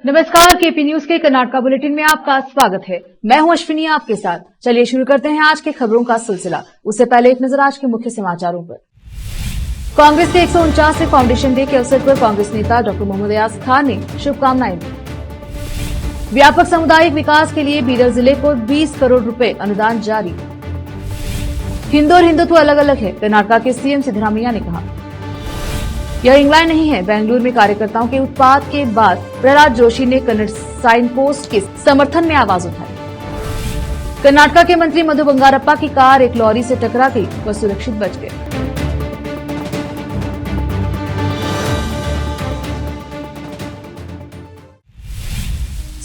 नमस्कार, KP news के Karnataka bulletin में आपका स्वागत है। मैं हूं अश्विनी आपके साथ। चलिए शुरू करते हैं आज के खबरों का सिलसिला। उससे पहले एक नजर आज के मुख्य समाचारों पर। कांग्रेस के 149वें फाउंडेशन डे के अवसर पर कांग्रेस नेता डॉक्टर मोहम्मद अयाज खान ने शुभकामनाएं दी। व्यापक सामुदायिक विकास के लिए बीदर जिले को 20 करोड़ रुपए अनुदान जारी। हिंदू और हिंदुत्व अलग अलग है, कर्नाटका के सीएम सिद्धरामैया ने कहा। यह इंग्लैंड नहीं है, बेंगलुरु में कार्यकर्ताओं के उत्पात के बाद प्रहलाद जोशी ने कन्नड़ साइन पोस्ट के समर्थन में आवाज उठाई। कर्नाटका के मंत्री मधु बंगारप्पा की कार एक लॉरी से टकरा गई, वह सुरक्षित बच गए।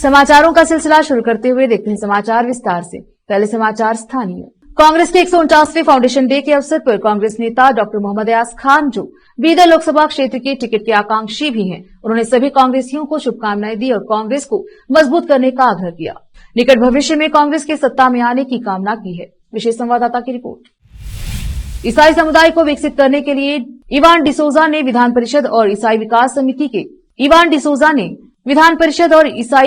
समाचारों का सिलसिला शुरू करते हुए देखते हैं समाचार विस्तार से। पहले समाचार स्थानीय। कांग्रेस के 149वें फाउंडेशन डे के अवसर पर कांग्रेस नेता डॉक्टर मोहम्मद अयाज खान, जो बीदर लोकसभा क्षेत्र के टिकट के आकांक्षी भी हैं, उन्होंने सभी कांग्रेसियों को शुभकामनाएं दी और कांग्रेस को मजबूत करने का आग्रह किया। निकट भविष्य में कांग्रेस के सत्ता में आने की कामना की है। विशेष संवाददाता की रिपोर्ट। ईसाई समुदाय को विकसित करने के लिए इवान डिसोजा ने विधान परिषद और ईसाई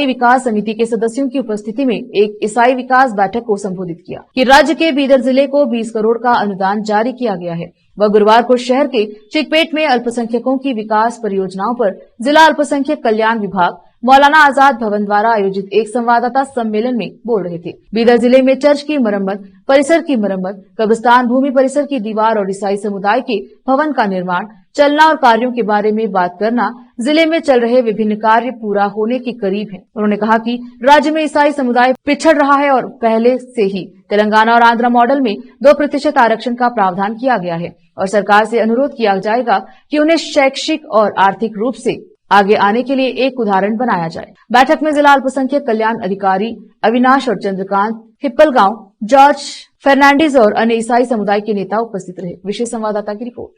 विकास समिति के सदस्यों की उपस्थिति में एक ईसाई विकास बैठक को संबोधित किया कि राज्य के बीदर जिले को 20 करोड़ का अनुदान जारी किया गया है। वह गुरुवार को शहर के चिकपेट में अल्पसंख्यकों की विकास परियोजनाओं पर जिला अल्पसंख्यक कल्याण विभाग मौलाना आजाद भवन द्वारा आयोजित एक संवाददाता सम्मेलन में बोल रहे थे। बीदर जिले में चर्च की मरम्मत, परिसर की मरम्मत, कब्रिस्तान भूमि परिसर की दीवार और ईसाई समुदाय के भवन का निर्माण, चलना और कार्यों के बारे में बात करना जिले में चल रहे विभिन्न कार्य पूरा होने के करीब है। उन्होंने कहा कि राज्य में ईसाई समुदाय पिछड़ रहा है और पहले से ही तेलंगाना और आंध्र मॉडल में 2% आरक्षण का प्रावधान किया गया है और सरकार से अनुरोध किया जाएगा कि उन्हें शैक्षिक और आर्थिक रूप से आगे आने के लिए एक उदाहरण बनाया जाए। बैठक में जिला अल्पसंख्यक कल्याण अधिकारी अविनाश और चंद्रकांत, हिप्पलगांव, जॉर्ज फर्नांडिस और अन्य ईसाई समुदाय के नेता उपस्थित रहे। विशेष संवाददाता की रिपोर्ट।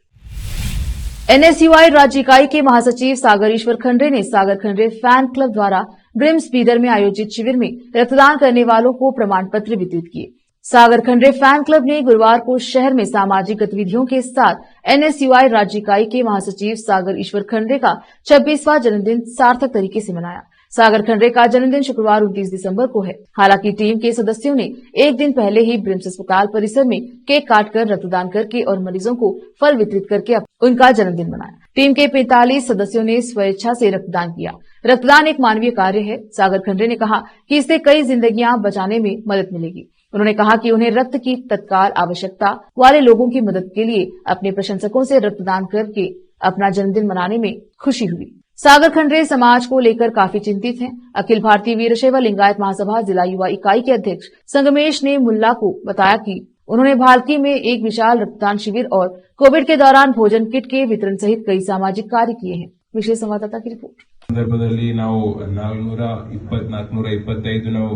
एनएसयूआई राज्य इकाई के महासचिव सागर ईश्वर खंडरे ने सागर खंडरे फैन क्लब द्वारा ब्रिम्स बीदर में आयोजित शिविर में रक्तदान करने वालों को प्रमाण पत्र वितरित किए। सागर खंडरे फैन क्लब ने गुरुवार को शहर में सामाजिक गतिविधियों के साथ एनएसयूआई राज्य इकाई के महासचिव सागर ईश्वर खंडरे का 26वां जन्मदिन सार्थक तरीके से मनाया। सागर खंडरे का जन्मदिन शुक्रवार 29 दिसंबर को है। हालांकि टीम के सदस्यों ने एक दिन पहले ही ब्रिम्स अस्पताल परिसर में केक काटकर रक्तदान करके और मरीजों को फल वितरित करके उनका जन्मदिन मनाया। टीम के 45 सदस्यों ने स्वेच्छा से रक्तदान किया। रक्तदान एक मानवीय कार्य है। सागर खंडरे ने कहा कि इससे कई जिंदगियां बचाने में मदद मिलेगी। उन्होंने कहा कि उन्हें रक्त की तत्काल आवश्यकता वाले लोगों की मदद के लिए अपने प्रशंसकों से रक्तदान करके अपना जन्मदिन मनाने में खुशी हुई। सागर खंडरे समाज को लेकर काफी चिंतित हैं। अखिल भारतीय वीरशैव लिंगायत महासभा जिला युवा इकाई के अध्यक्ष संगमेश ने मुल्ला को बताया कि उन्होंने भालकी में एक विशाल रक्तदान शिविर और कोविड के दौरान भोजन किट के वितरण सहित कई सामाजिक कार्य किए हैं। विशेष संवाददाता की रिपोर्ट। संदर्भದಲ್ಲಿ ನಾವು 425 ನಾವು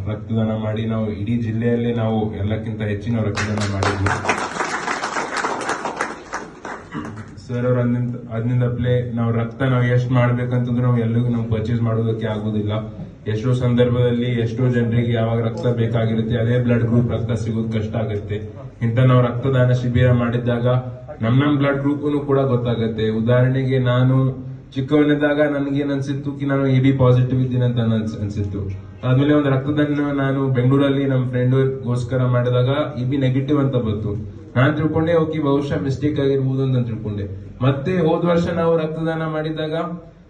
ರಕ್ತದಾನ ಮಾಡಿ ನಾವು ಇಡೀ ಜಿಲ್ಲೆಯಲ್ಲಿ ನಾವು ಎಲ್ಲಕ್ಕಿಂತ ಹೆಚ್ಚಿನ ರಕ್ತದಾನ ಮಾಡಿದ್ವಿ ಸರ್. ಅವ್ರ ಅದರಿಂದಲೇ ನಾವು ರಕ್ತ ನಾವು ಎಷ್ಟು ಮಾಡ್ಬೇಕಂತಂದ್ರೆ ನಾವು ಎಲ್ಲರಿಗೂ ನಾವು ಪರ್ಚೇಸ್ ಮಾಡೋದಕ್ಕೆ ಆಗೋದಿಲ್ಲ. ಎಷ್ಟೋ ಸಂದರ್ಭದಲ್ಲಿ ಎಷ್ಟೋ ಜನರಿಗೆ ಯಾವಾಗ ರಕ್ತ ಬೇಕಾಗಿರುತ್ತೆ ಅದೇ ಬ್ಲಡ್ ಗ್ರೂಪ್ ರಕ್ತ ಸಿಗೋದು ಕಷ್ಟ ಆಗುತ್ತೆ. ಇಂತ ನಾವು ರಕ್ತದಾನ ಶಿಬಿರ ಮಾಡಿದಾಗ ನಮ್ ಬ್ಲಡ್ ಗ್ರೂಪ್ ಕೂಡ ಗೊತ್ತಾಗುತ್ತೆ. ಉದಾಹರಣೆಗೆ ನಾನು ಚಿಕ್ಕವನಿದ್ದಾಗ ನನಗೇನ್ ಅನ್ಸಿತ್ತು ಕಿ ನಾನು ಎಬಿ ಪಾಸಿಟಿವ್ ಇದ್ದೀನಿ ಅಂತ ಅನ್ಸಿತ್ತು. ಆದ್ಮೇಲೆ ಒಂದು ರಕ್ತದಾನ ನಾನು ಬೆಂಗಳೂರಲ್ಲಿ ನಮ್ಮ ಫ್ರೆಂಡ್ಗೋಸ್ಕರ ಮಾಡಿದಾಗ ಎಬಿ ನೆಗೆಟಿವ್ ಅಂತ ಬಂತು. ನಾನ್ ತಿಳ್ಕೊಂಡೆ ಓಕೆ ಬಹುಶಃ ಮಿಸ್ಟೇಕ್ ಆಗಿರ್ಬೋದು ಅಂತ ತಿಳ್ಕೊಂಡೆ. ಮತ್ತೆ ಹೋದ ವರ್ಷ ನಾವು ರಕ್ತದಾನ ಮಾಡಿದಾಗ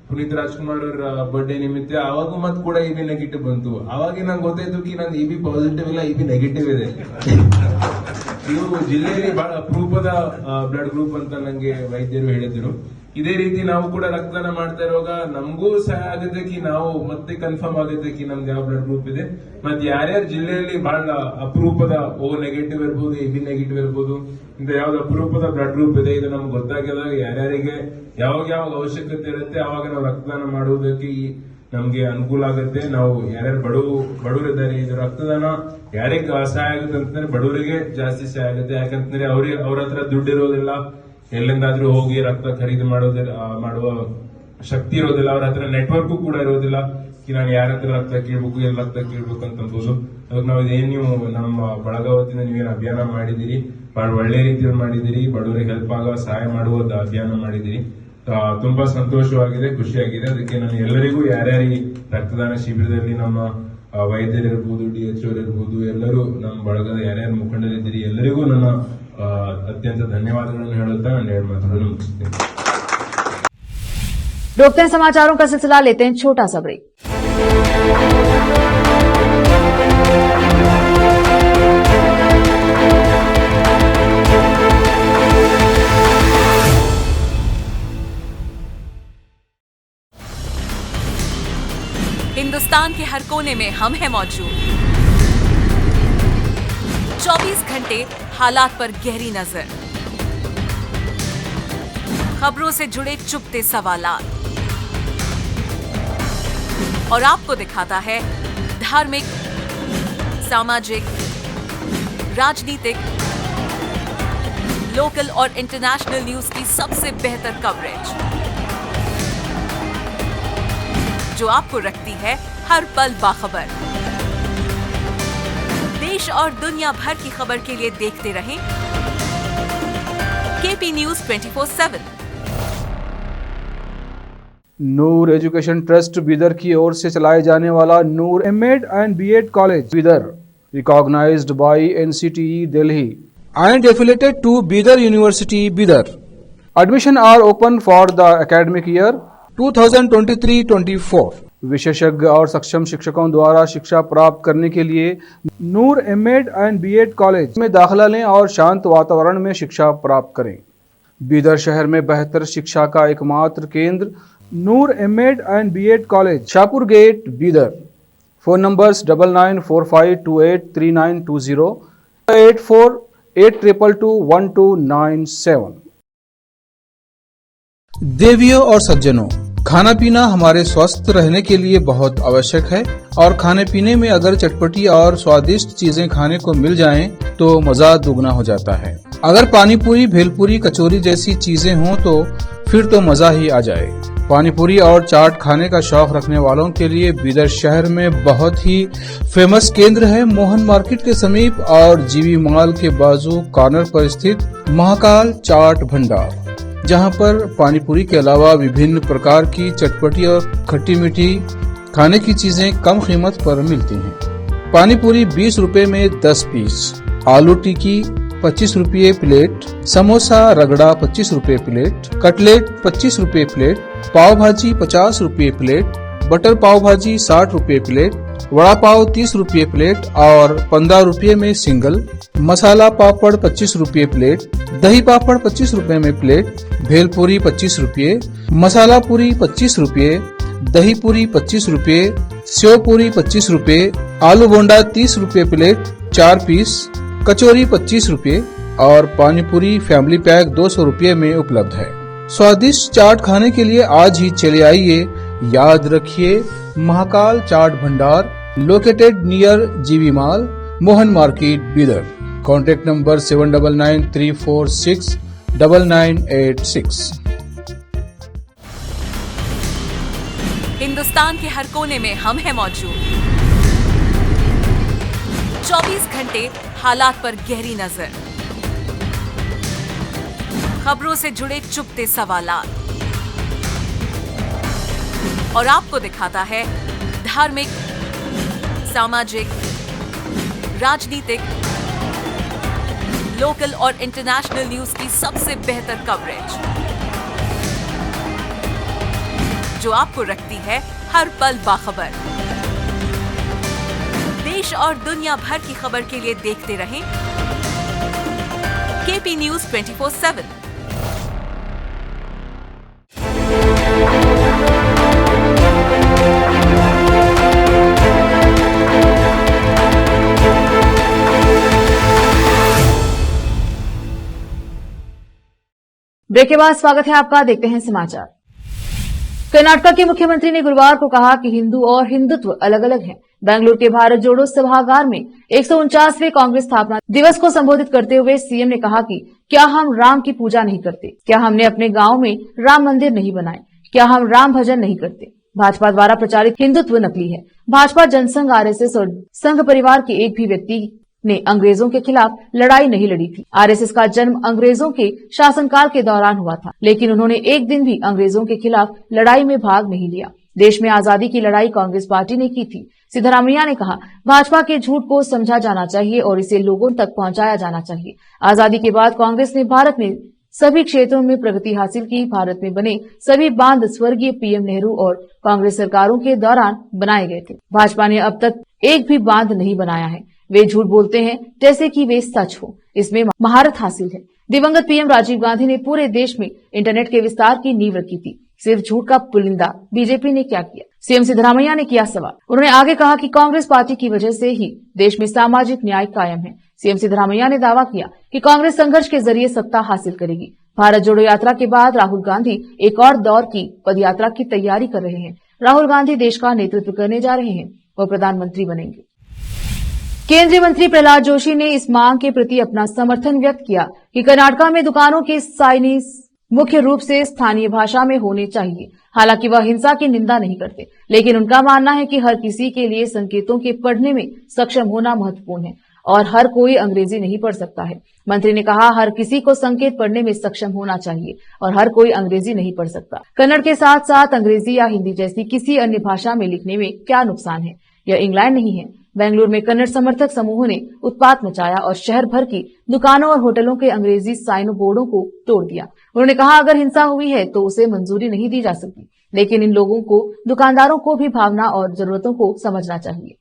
ಪುನೀತ್ ರಾಜ್ಕುಮಾರ್ ಅವರ ಬರ್ಡೇ ನಿಮಿತ್ತ ಅವಾಗೂ ಮತ್ ಕೂಡ ಎಬಿ ನೆಗೆಟಿವ್ ಬಂತು. ಅವಾಗ ನಂಗೆ ಗೊತ್ತಾಯ್ತು ಕಿ ನಂದು ಎಬಿ ಪಾಸಿಟಿವ್ ಇಲ್ಲ, ಎಬಿ ನೆಗೆಟಿವ್ ಇದೆ. ಇವು ಜಿಲ್ಲೆಯಲ್ಲಿ ಬಹಳ ಅಪರೂಪದ ಬ್ಲಡ್ ಗ್ರೂಪ್ ಅಂತ ನಂಗೆ ವೈದ್ಯರು ಹೇಳಿದ್ರು. ಇದೇ ರೀತಿ ನಾವು ಕೂಡ ರಕ್ತದಾನ ಮಾಡ್ತಾ ಇರುವಾಗ ನಮಗೂ ಸಹಾಯ ಆಗುತ್ತೆ ಕಿ ನಾವು ಮತ್ತೆ ಕನ್ಫರ್ಮ್ ಆಗುತ್ತೆ ಕಿ ನಮ್ದು ಯಾವ ಬ್ಲಡ್ ಗ್ರೂಪ್ ಇದೆ. ಮತ್ತೆ ಯಾರ್ಯಾರು ಜಿಲ್ಲೆಯಲ್ಲಿ ಬಹಳ ಅಪರೂಪದ ಓ ನೆಗೆಟಿವ್ ಇರ್ಬೋದು, ಎಬಿ ನೆಗೆಟಿವ್ ಇರ್ಬೋದು, ಇಂತ ಯಾವ್ದು ಅಪರೂಪದ ಬ್ಲಡ್ ಗ್ರೂಪ್ ಇದೆ ಇದು ನಮ್ಗೆ ಗೊತ್ತಾಗಿದಾಗ ಯಾರ್ಯಾರಿಗೆ ಯಾವಾಗ ಅವಶ್ಯಕತೆ ಇರುತ್ತೆ ಅವಾಗ ನಾವು ರಕ್ತದಾನ ಮಾಡುವುದಕ್ಕೆ ನಮ್ಗೆ ಅನುಕೂಲ ಆಗುತ್ತೆ. ನಾವು ಯಾರ್ಯಾರು ಬಡವರಿದ್ದಾರೆ ಇದು ರಕ್ತದಾನ ಯಾರಿಗೆ ಸಹಾಯ ಆಗುತ್ತೆ ಅಂತಂದ್ರೆ ಬಡವರಿಗೆ ಜಾಸ್ತಿ ಸಹಾಯ ಆಗುತ್ತೆ. ಯಾಕಂತಂದ್ರೆ ಅವ್ರ ಹತ್ರ ದುಡ್ಡು ಇರೋದಿಲ್ಲ, ಎಲ್ಲಿಂದಾದ್ರೂ ಹೋಗಿ ರಕ್ತ ಖರೀದಿ ಮಾಡುವ ಶಕ್ತಿ ಇರೋದಿಲ್ಲ, ಅವ್ರ ಹತ್ರ ನೆಟ್ವರ್ಕ್ ಕೂಡ ಇರೋದಿಲ್ಲ ಕಿ ನಾನು ಯಾರ ಹತ್ರ ರಕ್ತ ಕೇಳ್ಬೇಕು, ಎಲ್ಲಿ ರಕ್ತ ಕೇಳ್ಬೇಕು ಅಂತ ಅನ್ಬೋದು. ಅದಕ್ಕೆ ನಾವು ಇದೇನ್ ನೀವು ನಮ್ಮ ಬಳಗ ವತಿಯಿಂದ ನೀವೇನು ಅಭಿಯಾನ ಮಾಡಿದಿರಿ, ಬಹಳ ಒಳ್ಳೆ ರೀತಿಯಲ್ಲಿ ಮಾಡಿದಿರಿ, ಬಡವರಿಗೆ ಹೆಲ್ಪ್ ಆಗೋ ಸಹಾಯ ಮಾಡುವ ಅಭಿಯಾನ ಮಾಡಿದಿರಿ. ತುಂಬಾ ಸಂತೋಷವಾಗಿದೆ, ಖುಷಿಯಾಗಿದೆ. ಅದಕ್ಕೆ ನಾನು ಎಲ್ಲರಿಗೂ ಯಾರ್ಯಾರು ಈ ರಕ್ತದಾನ ಶಿಬಿರದಲ್ಲಿ ನಮ್ಮ ವೈದ್ಯರಿರ್ಬೋದು, DHO ಇರ್ಬೋದು, ಎಲ್ಲರೂ ನಮ್ಮ ಬಳಗದ ಯಾರ್ಯಾರು ಮುಖಂಡರಿದ್ದೀರಿ ಎಲ್ಲರಿಗೂ ನನ್ನ ಅತ್ಯಂತ ಧನ್ಯವಾದಗಳನ್ನು ಹೇಳುತ್ತಾ ನಾನು 2 ಮಾತುಗಳನ್ನು ಮುಗಿಸ್ತೇನೆ. रोकते हैं समाचारों का सिलसिला, लेते हैं छोटा सा ब्रेक। हिंदुस्तान के हर कोने में हम हैं मौजूद। 24 घंटे हालात पर गहरी नजर, खबरों से जुड़े चुपते सवालात और आपको दिखाता है धार्मिक, सामाजिक, राजनीतिक, लोकल और इंटरनेशनल न्यूज की सबसे बेहतर कवरेज, जो आपको रखती है हर पल बाखबर। देश और दुनिया भर की खबर के लिए देखते रहें KP News 24/7। Noor education trust Bidar की ओर से चलाए जाने वाला Noor MEd and BEd college Bidar, recognised by NCTE Delhi and affiliated to Bidar University Bidar. Admission are open for the academic year 2023-24. विशेषज्ञ और सक्षम शिक्षकों द्वारा शिक्षा प्राप्त करने के लिए नूर एमएड एंड बीएड कॉलेज में दाखिला लें और शांत वातावरण में शिक्षा प्राप्त करें। बीदर शहर में बेहतर शिक्षा का एकमात्र केंद्र Noor MEd and BEd college, Shahpur gate, Bidar. Phone numbers 9945283920, 8482221297। देवियों और सज्जनों, खाना पीना हमारे स्वस्थ रहने के लिए बहुत आवश्यक है और खाने पीने में अगर चटपटी और स्वादिष्ट चीजें खाने को मिल जाएं तो मजा दुगना हो जाता है। अगर पानी पूरी, भेलपूरी, कचौरी जैसी चीजें हों तो फिर तो मजा ही आ जाए। पानीपुरी और चाट खाने का शौक रखने वालों के लिए बीदर शहर में बहुत ही फेमस केंद्र है मोहन मार्केट के समीप और जीवी मॉल के बाजू कॉर्नर पर स्थित महाकाल चाट भंडार, जहां पर पानीपुरी के अलावा विभिन्न प्रकार की चटपटी और खट्टी मीठी खाने की चीजें कम कीमत पर मिलती हैं। पानीपुरी 20 रुपए में 10 पीस, आलू टिक्की 25 रुपये प्लेट, समोसा रगड़ा 25 रुपये प्लेट, कटलेट 25 रुपये प्लेट, पाव भाजी 50 रुपये प्लेट, बटर पाव भाजी 60 रुपये प्लेट, वड़ा पाव 30 रुपये प्लेट और 15 रुपये में सिंगल, मसाला पापड़ 25 रुपये प्लेट, दही पापड़ 25 रुपये में प्लेट, भेलपूरी 25 रुपये, मसाला पूरी 25 रुपये, दही पूरी 25 रुपये, सेव पूरी 25 रुपये, आलू बोंडा 30 रुपये प्लेट 4 पीस, कचौरी 25 रुपये और पानीपुरी फैमिली पैक 200 रुपये में उपलब्ध है। स्वादिष्ट चाट खाने के लिए आज ही चले आइए। याद रखिए, महाकाल चाट भंडार, लोकेटेड नियर जीवी mall, Mohan market, Bidar. Contact number 7993469986। Hindustan के हर कोने में हम हैं मौजूद। 24 घंटे हालात पर गहरी नजर, खबरों से जुड़े चुपते सवालात और आपको दिखाता है धार्मिक, सामाजिक, राजनीतिक, लोकल और इंटरनेशनल न्यूज की सबसे बेहतर कवरेज, जो आपको रखती है हर पल बाखबर। देश और दुनिया भर की खबर के लिए देखते रहें KP News 24/7। ब्रेक के बाद स्वागत है आपका, देखते हैं समाचार। कर्नाटक के मुख्यमंत्री ने गुरुवार को कहा कि हिंदू और हिंदुत्व अलग अलग हैं। बेंगलुरु के भारत जोड़ो सभागार में 149वें कांग्रेस स्थापना दिवस को संबोधित करते हुए सीएम ने कहा कि क्या हम राम की पूजा नहीं करते? क्या हमने अपने गांव में राम मंदिर नहीं बनाए? क्या हम राम भजन नहीं करते? भाजपा द्वारा प्रचारित हिंदुत्व नकली है। भाजपा जनसंघ, RSS और संघ परिवार के एक भी व्यक्ति ने अंग्रेजों के खिलाफ लड़ाई नहीं लड़ी थी। आरएसएस का जन्म अंग्रेजों के शासनकाल के दौरान हुआ था, लेकिन उन्होंने एक दिन भी अंग्रेजों के खिलाफ लड़ाई में भाग नहीं लिया। देश में आजादी की लड़ाई कांग्रेस पार्टी ने की थी। सिद्धरामैया ने कहा, भाजपा के झूठ को समझा जाना चाहिए और इसे लोगों तक पहुंचाया जाना चाहिए। आजादी के बाद कांग्रेस ने भारत में सभी क्षेत्रों में प्रगति हासिल की। भारत में बने सभी बांध स्वर्गीय पीएम नेहरू और कांग्रेस सरकारों के दौरान बनाए गए थे। भाजपा ने अब तक एक भी बांध नहीं बनाया है। वे झूठ बोलते हैं जैसे कि वे सच हो, इसमें महारत हासिल है। दिवंगत पीएम राजीव गांधी ने पूरे देश में इंटरनेट के विस्तार की नींव रखी थी। सिर्फ झूठ का पुलिंदा बीजेपी ने क्या किया? सीएम सिद्धरामैया ने किया सवाल। उन्होंने आगे कहा कि कांग्रेस पार्टी की वजह से ही देश में सामाजिक न्याय कायम है। सीएम सिद्धरामैया ने दावा किया कि कांग्रेस संघर्ष के जरिए सत्ता हासिल करेगी। भारत जोड़ो यात्रा के बाद राहुल गांधी एक और दौर की पदयात्रा की तैयारी कर रहे हैं। राहुल गांधी देश का नेतृत्व करने जा रहे हैं, वो प्रधानमंत्री बनेंगे। केंद्रीय मंत्री प्रहलाद जोशी ने इस मांग के प्रति अपना समर्थन व्यक्त किया कि कर्नाटका में दुकानों के साइनेज मुख्य रूप से स्थानीय भाषा में होने चाहिए। हालांकि वह हिंसा की निंदा नहीं करते, लेकिन उनका मानना है कि हर किसी के लिए संकेतों के पढ़ने में सक्षम होना महत्वपूर्ण है और हर कोई अंग्रेजी नहीं पढ़ सकता है। मंत्री ने कहा, हर किसी को संकेत पढ़ने में सक्षम होना चाहिए और हर कोई अंग्रेजी नहीं पढ़ सकता। कन्नड़ के साथ साथ अंग्रेजी या हिंदी जैसी किसी अन्य भाषा में लिखने में क्या नुकसान है? यह इंग्लैंड नहीं है। बेंगलुरु में कन्नड़ समर्थक समूहों ने उत्पात मचाया और शहर भर की दुकानों और होटलों के अंग्रेजी साइन बोर्डों को तोड़ दिया। उन्होंने कहा, अगर हिंसा हुई है तो उसे मंजूरी नहीं दी जा सकती, लेकिन इन लोगों को, दुकानदारों को भी भावना और जरूरतों को समझना चाहिए।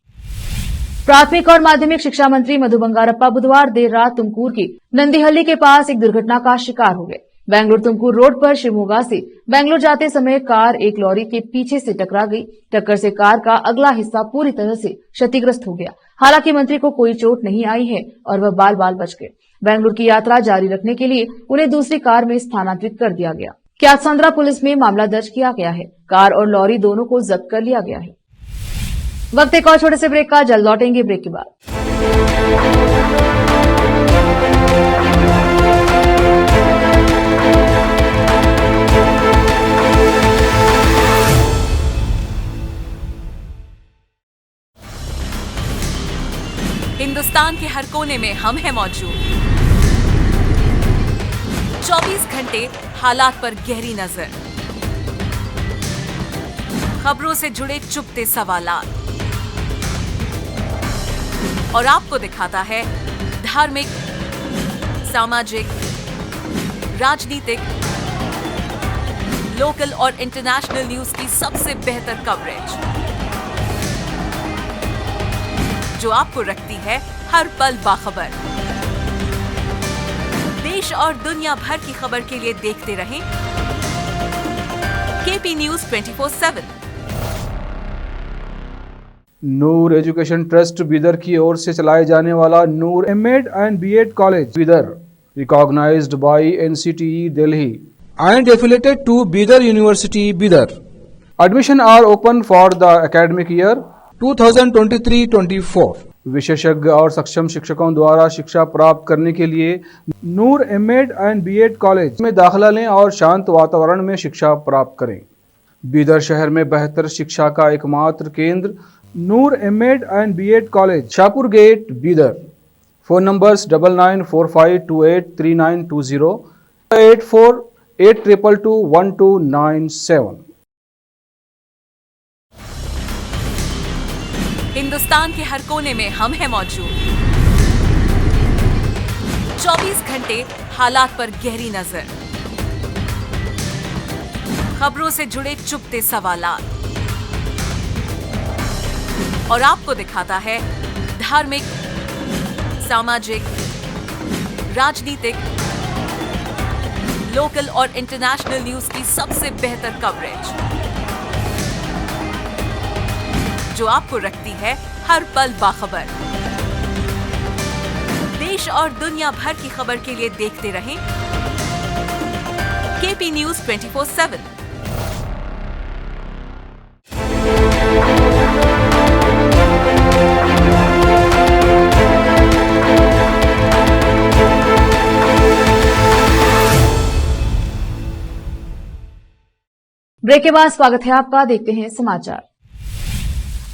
प्राथमिक और माध्यमिक शिक्षा मंत्री मधु बंगारप्पा बुधवार देर रात तुमकुर की नंदीहल्ली के पास एक दुर्घटना का शिकार हो गए। बेंगलुरु तुमकुर रोड पर शिवमोगा से बेंगलुरु जाते समय कार एक लॉरी के पीछे से टकरा गई। टक्कर से कार का अगला हिस्सा पूरी तरह से क्षतिग्रस्त हो गया। हालांकि मंत्री को कोई चोट नहीं आई है और वह बाल बाल बच गए। बेंगलुरु की यात्रा जारी रखने के लिए उन्हें दूसरी कार में स्थानांतरित कर दिया गया। क्यातसंद्रा पुलिस में मामला दर्ज किया गया है। कार और लॉरी दोनों को जब्त कर लिया गया है। वक्त एक और छोटे से ब्रेक का, जल्द लौटेंगे ब्रेक के बाद। हिंदुस्तान के हर कोने में हम हैं मौजूद। 24 घंटे हालात पर गहरी नजर, खबरों से जुड़े चुपते सवालात और आपको दिखाता है धार्मिक, सामाजिक, राजनीतिक, लोकल और इंटरनेशनल न्यूज की सबसे बेहतर कवरेज, जो आपको रखती है हर पल बाखबर। देश और दुनिया भर की खबर के लिए देखते रहें KP news 24/7। Noor education trust Bidar की ओर से चलाए जाने वाला Noor MEd and BEd college Bidar, recognised by NCTE Delhi and affiliated to Bidar University, Bidar. Admission are open for the academic year 2023-24. विशेषज्ञ और सक्षम शिक्षकों द्वारा शिक्षा प्राप्त करने के लिए नूर एमएड एंड बीएड कॉलेज में दाखिला लें और शांत वातावरण में शिक्षा प्राप्त करें। बीदर शहर में बेहतर शिक्षा का एकमात्र केंद्र Noor MEd and BEd college, Shahpur gate, Bidar. Phone numbers 9945283920, 8482221297। Hindustan के हर कोने में हम हैं मौजूद। 24 घंटे हालात पर गहरी नजर, खबरों से जुड़े चुपते सवालात और आपको दिखाता है धार्मिक, सामाजिक, राजनीतिक, लोकल और इंटरनेशनल न्यूज की सबसे बेहतर कवरेज, जो आपको रखती है हर पल बाखबर। देश और दुनिया भर की खबर के लिए देखते रहें केपी न्यूज 24/7। ब्रेक के बाद स्वागत है आपका। देखते हैं समाचार।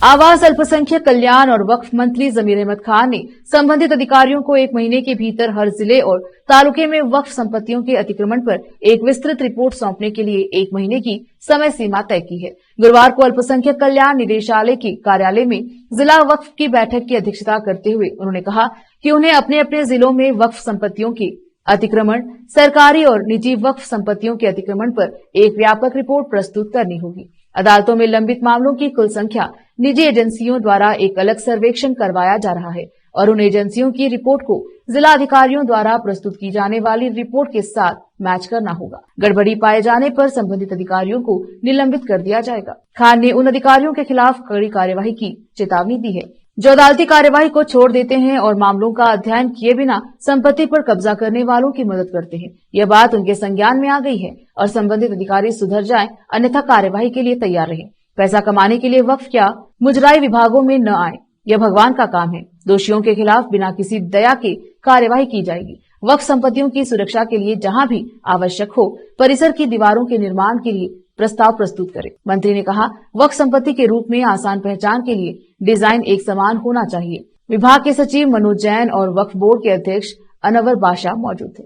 आवास, अल्पसंख्यक कल्याण और वक्फ मंत्री जमीर अहमद खान ने संबंधित अधिकारियों को 1 महीने के भीतर हर जिले और तालुके में वक्फ संपत्तियों के अतिक्रमण पर एक विस्तृत रिपोर्ट सौंपने के लिए 1 महीने की समय सीमा तय की है। गुरुवार को अल्पसंख्यक कल्याण निदेशालय के कार्यालय में जिला वक्फ की बैठक की अध्यक्षता करते हुए उन्होंने कहा कि उन्हें अपने अपने जिलों में वक्फ संपत्तियों के अतिक्रमण, सरकारी और निजी वक्फ संपत्तियों के अतिक्रमण पर एक व्यापक रिपोर्ट प्रस्तुत करनी होगी। अदालतों में लंबित मामलों की कुल संख्या निजी एजेंसियों द्वारा एक अलग सर्वेक्षण करवाया जा रहा है और उन एजेंसियों की रिपोर्ट को जिला अधिकारियों द्वारा प्रस्तुत की जाने वाली रिपोर्ट के साथ मैच करना होगा। गड़बड़ी पाए जाने पर संबंधित अधिकारियों को निलंबित कर दिया जाएगा। खान ने उन अधिकारियों के खिलाफ कड़ी कार्यवाही की चेतावनी दी है जो अदालती कार्यवाही को छोड़ देते हैं और मामलों का अध्ययन किए बिना संपत्ति पर कब्जा करने वालों की मदद करते हैं। यह बात उनके संज्ञान में आ गई है और संबंधित अधिकारी सुधर जाएं, अन्यथा कार्यवाही के लिए तैयार रहें। पैसा कमाने के लिए वक्फ या मुजराई विभागों में न आए, यह भगवान का काम है। दोषियों के खिलाफ बिना किसी दया के कार्यवाही की जाएगी। वक्फ संपत्तियों की सुरक्षा के लिए जहां भी आवश्यक हो परिसर की दीवारों के निर्माण के लिए प्रस्ताव प्रस्तुत करें। मंत्री ने कहा, वक्फ संपत्ति के रूप में आसान पहचान के लिए डिजाइन एक समान होना चाहिए। विभाग के सचिव मनोज जैन और वक्फ बोर्ड के अध्यक्ष अनवर बादशाह मौजूद थे।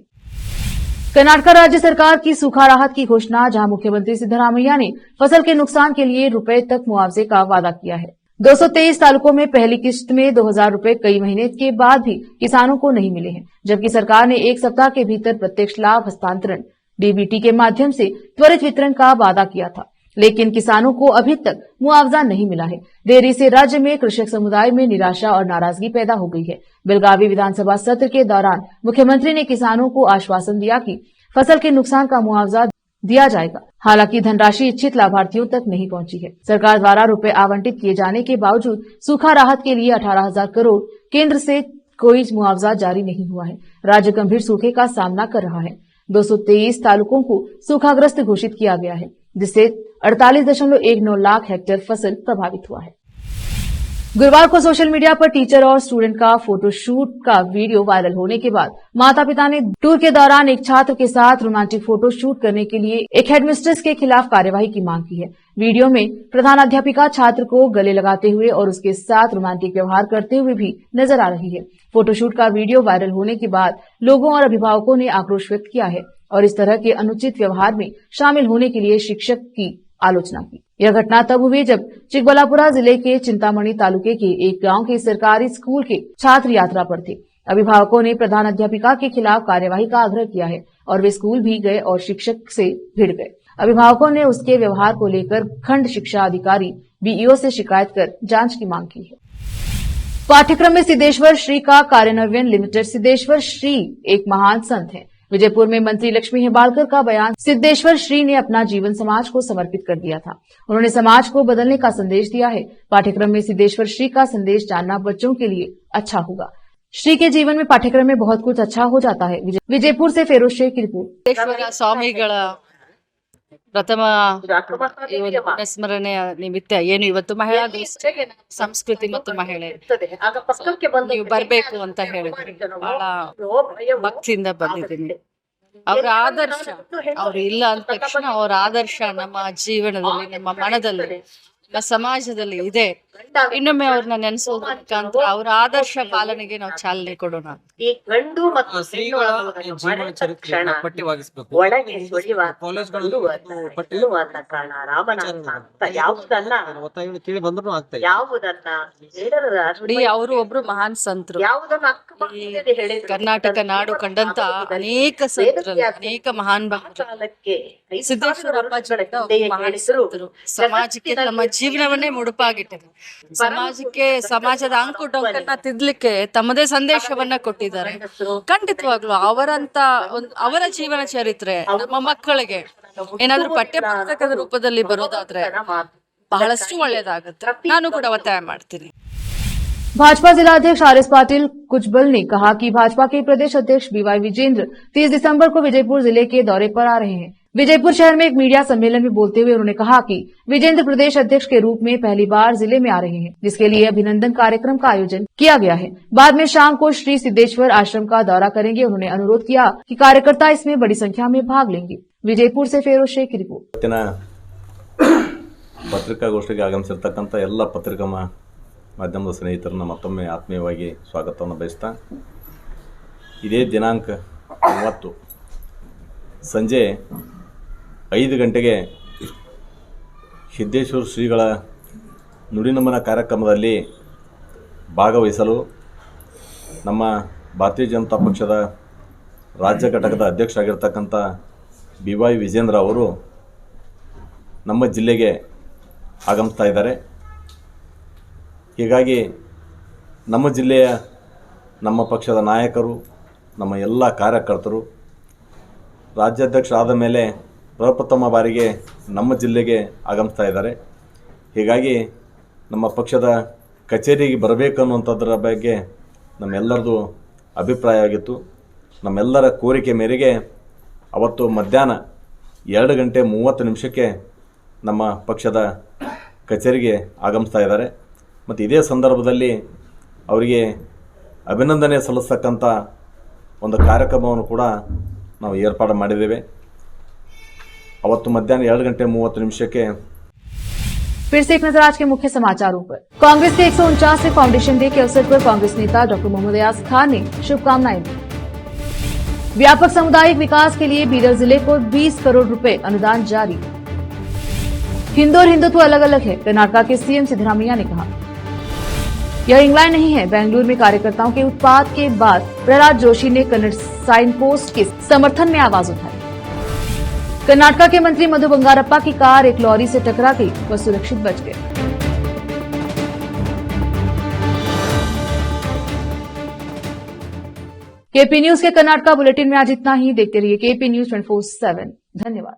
कर्नाटक राज्य सरकार की सूखा राहत की घोषणा, जहां मुख्यमंत्री सिद्धरामैया ने फसल के नुकसान के लिए रुपए तक मुआवजे का वादा किया है। 223 तालुकों में पहली किश्त में 2000 रुपए कई महीने के बाद भी किसानों को नहीं मिले हैं, जबकि सरकार ने 1 सप्ताह के भीतर प्रत्यक्ष लाभ हस्तांतरण डीबीटी के माध्यम से त्वरित वितरण का वादा किया था, लेकिन किसानों को अभी तक मुआवजा नहीं मिला है। देरी से राज्य में कृषक समुदाय में निराशा और नाराजगी पैदा हो गई है। बेलगावी विधानसभा सत्र के दौरान मुख्यमंत्री ने किसानों को आश्वासन दिया कि फसल के नुकसान का मुआवजा दिया जाएगा। हालांकि धनराशि इच्छित लाभार्थियों तक नहीं पहुंची है। सरकार द्वारा रुपए आवंटित किए जाने के बावजूद सूखा राहत के लिए 18,000 करोड़ केंद्र से कोई मुआवजा जारी नहीं हुआ है। राज्य गंभीर सूखे का सामना कर रहा है। 223 तालुकों को सूखाग्रस्त घोषित किया गया है, जिससे 48.19 लाख हेक्टेयर फसल प्रभावित हुआ है। गुरुवार को सोशल मीडिया पर टीचर और स्टूडेंट का फोटोशूट का वीडियो वायरल होने के बाद माता पिता ने टूर के दौरान एक छात्र के साथ रोमांटिक फोटो शूट करने के लिए एक हेडमिस्ट्रेस के खिलाफ कार्यवाही की मांग की है। वीडियो में प्रधानाध्यापिका छात्र को गले लगाते हुए और उसके साथ रोमांटिक व्यवहार करते हुए भी नजर आ रही है। फोटोशूट का वीडियो वायरल होने के बाद लोगों और अभिभावकों ने आक्रोश व्यक्त किया है और इस तरह के अनुचित व्यवहार में शामिल होने के लिए शिक्षक की आलोचना की। यह घटना तब हुई जब चिकबल्लापुरा जिले के चिंतामणि तालुके के एक गांव के सरकारी स्कूल के छात्र यात्रा पर थे। अभिभावकों ने प्रधान अध्यापिका के खिलाफ कार्यवाही का आग्रह किया है और वे स्कूल भी गए और शिक्षक से भिड़ गए। अभिभावकों ने उसके व्यवहार को लेकर खंड शिक्षा अधिकारी बीईओ से शिकायत कर जांच की मांग की है। पाठ्यक्रम में सिद्धेश्वर श्री का कार्यान्वयन लिमिटेड। सिद्धेश्वर श्री एक महान संत है। विजयपुर में मंत्री लक्ष्मी हेबालकर का बयान, सिद्धेश्वर श्री ने अपना जीवन समाज को समर्पित कर दिया था। उन्होंने समाज को बदलने का संदेश दिया है। पाठ्यक्रम में सिद्धेश्वर श्री का संदेश जानना बच्चों के लिए अच्छा होगा। श्री के जीवन में पाठ्यक्रम में बहुत कुछ अच्छा हो जाता है। विजयपुर से फेरोज शेख की रिपोर्ट। ಸಿದ್ದೇಶ್ವರ ಸ್ವಾಮಿಗಳ ಪ್ರಥಮ ಸ್ಮರಣೆಯ ನಿಮಿತ್ತ ಏನು ಇವತ್ತು ಮಹಿಳಾ ಸಂಸ್ಕೃತಿ ಮತ್ತು ಮಹಿಳೆ ನೀವು ಬರ್ಬೇಕು ಅಂತ ಹೇಳಿದ್ರು. ಬಹಳ ಭಕ್ತಿಯಿಂದ ಬಂದಿದ್ದೀನಿ. ಅವರ ಆದರ್ಶ, ಅವ್ರು ಇಲ್ಲ ಅಂದ ತಕ್ಷಣ ಅವರ ಆದರ್ಶ ನಮ್ಮ ಜೀವನದಲ್ಲಿ, ನಮ್ಮ ಮನದಲ್ಲಿ, ನಮ್ಮ ಸಮಾಜದಲ್ಲಿ ಇದೆ. ಇನ್ನೊಮ್ಮೆ ಅವ್ರನ್ನ ನೆನೆಸೋದ್ರ ಮುಖಾಂತರ ಅವರ ಆದರ್ಶ ಪಾಲನೆಗೆ ನಾವು ಚಾಲನೆ ಕೊಡೋಣ. ಈ ಗಂಡು ಮತ್ತು ಶ್ರೀಗಳ ಜೀವನ ಚರಿತ್ರೆಯನ್ನು ಪಠ್ಯವಾಗಿಸಬೇಕು. ಕಾರಣ ರಾಮನ ಯಾವುದನ್ನ ಒತ್ತಾಯ ತಿಳಿ ಬಂದ್ರು ಆಗ್ತಾ ಇದೆ. ಯಾವುದನ್ನ ನೋಡಿ, ಅವರು ಒಬ್ರು ಮಹಾನ್ ಸಂತರು. ಯಾವುದನ್ನ ಕರ್ನಾಟಕ ನಾಡು ಕಂಡಂತ ಅನೇಕ ಸಂತರಲ್ಲಿ ಅನೇಕ ಮಹಾನ್ ಭಕ್ತರು. ಸಿದ್ದೇಶ್ವರ ಅಪ್ಪಾಜಿ ಮಹಾನ್ ಸಂತರು. ಸಮಾಜಕ್ಕೆ ತಮ್ಮ ಜೀವನವನ್ನೇ ಮುಡುಪಾಗಿಟ್ಟಿದ್ದಾರೆ. ಸಮಾಜಕ್ಕೆ, ಸಮಾಜದ ಅಂಕು ಡೊಂಕನ್ನ ತಿದ್ದಲಿಕ್ಕೆ ತಮ್ಮದೇ ಸಂದೇಶವನ್ನ ಕೊಟ್ಟಿದ್ದಾರೆ. ಖಂಡಿತವಾಗ್ಲು ಅವರ ಜೀವನ ಚರಿತ್ರೆ ನಮ್ಮ ಮಕ್ಕಳಿಗೆ ಏನಾದ್ರೂ ಪಠ್ಯ ಪುಸ್ತಕದ ರೂಪದಲ್ಲಿ ಬರೋದಾದ್ರೆ ಬಹಳಷ್ಟು ಒಳ್ಳೇದಾಗುತ್ತೆ. ನಾನು ಕೂಡ ಒತ್ತಾಯ ಮಾಡ್ತೀನಿ. भाजपा जिलाध्यक्ष आरएस पाटिल कुचबल ने कहा कि भाजपा के प्रदेश अध्यक्ष बीवाई विजेंद्र 30 दिसंबर को विजयपुर जिले के दौरे पर आ रहे हैं। विजयपुर शहर में एक मीडिया सम्मेलन में बोलते हुए उन्होंने कहा कि विजेंद्र प्रदेश अध्यक्ष के रूप में पहली बार जिले में आ रहे हैं, जिसके लिए अभिनंदन कार्यक्रम का आयोजन किया गया है। बाद में शाम को श्री सिद्धेश्वर आश्रम का दौरा करेंगे। उन्होंने अनुरोध किया कि कार्यकर्ता इसमें बड़ी संख्या में भाग लेंगे। विजयपुर से फेरोज शेख की रिपोर्ट। ಪತ್ರಿಕಾಗೋಷ್ಠಿಗೆ ಆಗಮಿಸಿರ್ತಕ್ಕಂಥ ಎಲ್ಲ ಪತ್ರಿಕಾ ಮಾಧ್ಯಮದ ಸ್ನೇಹಿತರನ್ನ ಮತ್ತೊಮ್ಮೆ ಆತ್ಮೀಯವಾಗಿ ಸ್ವಾಗತವನ್ನು ಬಯಸ್ತಾ, ಇದೇ ದಿನಾಂಕ 30 ಸಂಜೆ 5 ಗಂಟೆಗೆ ಸಿದ್ದೇಶ್ವರ ಶ್ರೀಗಳ ನುಡಿನಮನ ಕಾರ್ಯಕ್ರಮದಲ್ಲಿ ಭಾಗವಹಿಸಲು ನಮ್ಮ ಭಾರತೀಯ ಜನತಾ ಪಕ್ಷದ ರಾಜ್ಯ ಘಟಕದ ಅಧ್ಯಕ್ಷರಾಗಿರ್ತಕ್ಕಂಥ BY ವಿಜೇಂದ್ರ ಅವರು ನಮ್ಮ ಜಿಲ್ಲೆಗೆ ಆಗಮಿಸ್ತಾ ಇದ್ದಾರೆ. ಹೀಗಾಗಿ ನಮ್ಮ ಜಿಲ್ಲೆಯ ನಮ್ಮ ಪಕ್ಷದ ನಾಯಕರು, ನಮ್ಮ ಎಲ್ಲ ಕಾರ್ಯಕರ್ತರು ರಾಜ್ಯಾಧ್ಯಕ್ಷರಾದ ಮೇಲೆ ಪ್ರಪ್ರಥಮ ಬಾರಿಗೆ ನಮ್ಮ ಜಿಲ್ಲೆಗೆ ಆಗಮಿಸ್ತಾ ಇದ್ದಾರೆ. ಹೀಗಾಗಿ ನಮ್ಮ ಪಕ್ಷದ ಕಚೇರಿಗೆ ಬರಬೇಕು ಅನ್ನುವಂಥದ್ರ ಬಗ್ಗೆ ನಮ್ಮೆಲ್ಲರದು ಅಭಿಪ್ರಾಯ ಆಗಿತ್ತು. ನಮ್ಮೆಲ್ಲರ ಕೋರಿಕೆ ಮೇರೆಗೆ ಅವತ್ತು ಮಧ್ಯಾಹ್ನ 2:30 ನಮ್ಮ ಪಕ್ಷದ ಕಚೇರಿಗೆ ಆಗಮಿಸ್ತಾ ಇದ್ದಾರೆ. ಮತ್ತು ಇದೇ ಸಂದರ್ಭದಲ್ಲಿ ಅವರಿಗೆ ಅಭಿನಂದನೆ ಸಲ್ಲಿಸ್ತಕ್ಕಂಥ ಒಂದು ಕಾರ್ಯಕ್ರಮವನ್ನು ಕೂಡ ನಾವು ಏರ್ಪಾಡು ಮಾಡಿದ್ದೇವೆ. ಅವತ್ತು ಮಧ್ಯಾಹ್ನ 2:30 फिर से एक नजर आज के मुख्य समाचारों पर। कांग्रेस के 149वें फाउंडेशन डे के अवसर पर कांग्रेस नेता डॉक्टर मोहम्मद अयाज खान ने शुभकामनाएं दी। व्यापक सामुदायिक विकास के लिए बीदर जिले को 20 करोड़ रुपए अनुदान जारी। हिंदू और हिंदुत्व अलग अलग है, कर्नाटक के सीएम सिद्धरामैया ने कहा। यह इंग्लैंड नहीं है। बेंगलुरु में कार्यकर्ताओं के उत्पात के बाद प्रहलाद जोशी ने कन्नड़ साइन पोस्ट के समर्थन में आवाज उठाई। कर्नाटक के मंत्री मधु बंगारप्पा की कार एक लॉरी से टकरा गई, वह सुरक्षित बच गए। केपी न्यूज के कर्नाटका बुलेटिन में आज इतना ही। देखते रहिए केपी न्यूज 24/7। धन्यवाद।